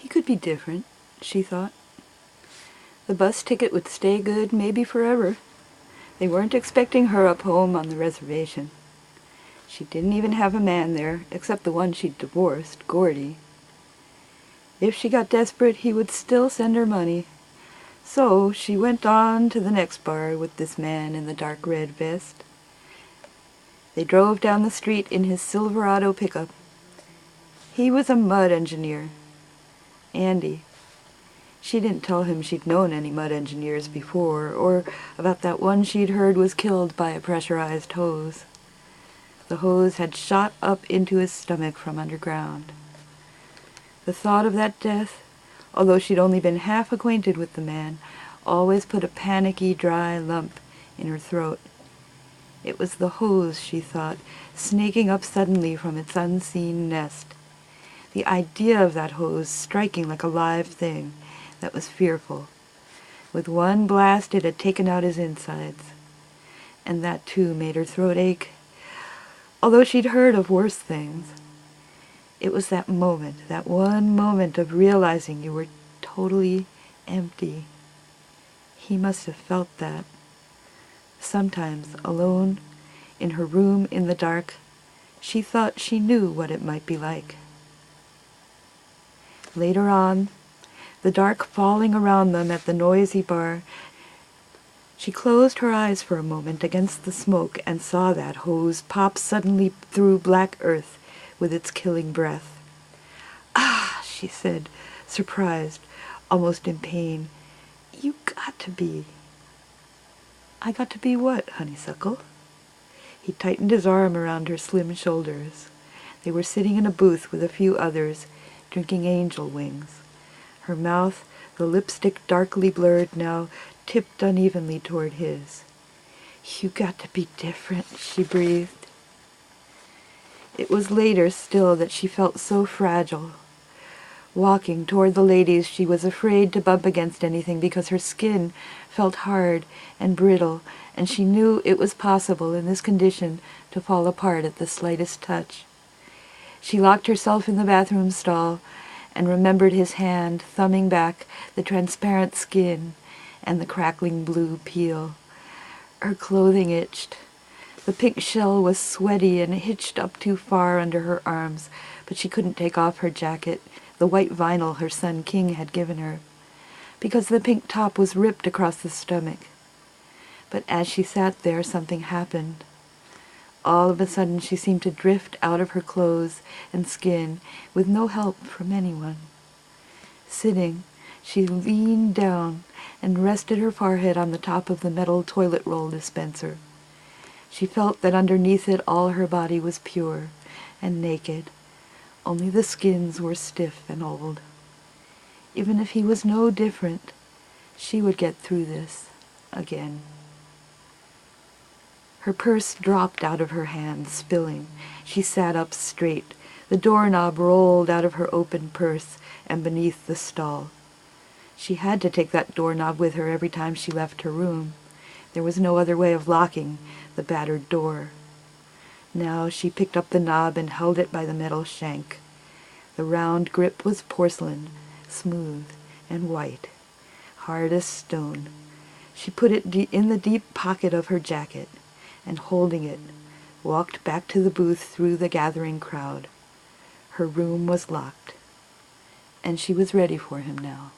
He could be different, she thought. The bus ticket would stay good, maybe forever. They weren't expecting her up home on the reservation. She didn't even have a man there, except the one she'd divorced, Gordy. If she got desperate, he would still send her money. So she went on to the next bar with this man in the dark red vest. They drove down the street in his Silverado pickup. He was a mud engineer. Andy. She didn't tell him she'd known any mud engineers before, or about that one she'd heard was killed by a pressurized hose. The hose had shot up into his stomach from underground. The thought of that death, although she'd only been half acquainted with the man, always put a panicky, dry lump in her throat. It was the hose, she thought, snaking up suddenly from its unseen nest. The idea of that hose striking like a live thing, that was fearful. With one blast it had taken out his insides. And that, too, made her throat ache, although she'd heard of worse things. It was that moment, that one moment of realizing you were totally empty. He must have felt that. Sometimes, alone, in her room in the dark, she thought she knew what it might be like. Later on, the dark falling around them at the noisy bar, she closed her eyes for a moment against the smoke and saw that hose pop suddenly through black earth with its killing breath. "Ah," she said, surprised, almost in pain. "You got to be." "I got to be what, honeysuckle?" He tightened his arm around her slim shoulders. They were sitting in a booth with a few others, drinking angel wings. Her mouth, the lipstick darkly blurred now, tipped unevenly toward his. "You got to be different," she breathed. It was later still that she felt so fragile. Walking toward the ladies, she was afraid to bump against anything because her skin felt hard and brittle, and she knew it was possible in this condition to fall apart at the slightest touch. She locked herself in the bathroom stall and remembered his hand thumbing back the transparent skin and the crackling blue peel. Her clothing itched. The pink shell was sweaty and hitched up too far under her arms, but she couldn't take off her jacket, the white vinyl her son King had given her, because the pink top was ripped across the stomach. But as she sat there, something happened. All of a sudden she seemed to drift out of her clothes and skin with no help from anyone. Sitting, she leaned down and rested her forehead on the top of the metal toilet roll dispenser. She felt that underneath it all her body was pure and naked. Only the skins were stiff and old. Even if he was no different, she would get through this again. Her purse dropped out of her hand, spilling. She sat up straight. The doorknob rolled out of her open purse and beneath the stall. She had to take that doorknob with her every time she left her room. There was no other way of locking the battered door. Now she picked up the knob and held it by the metal shank. The round grip was porcelain, smooth and white, hard as stone. She put it in the deep pocket of her jacket, and holding it, walked back to the booth through the gathering crowd. Her room was locked, and she was ready for him now.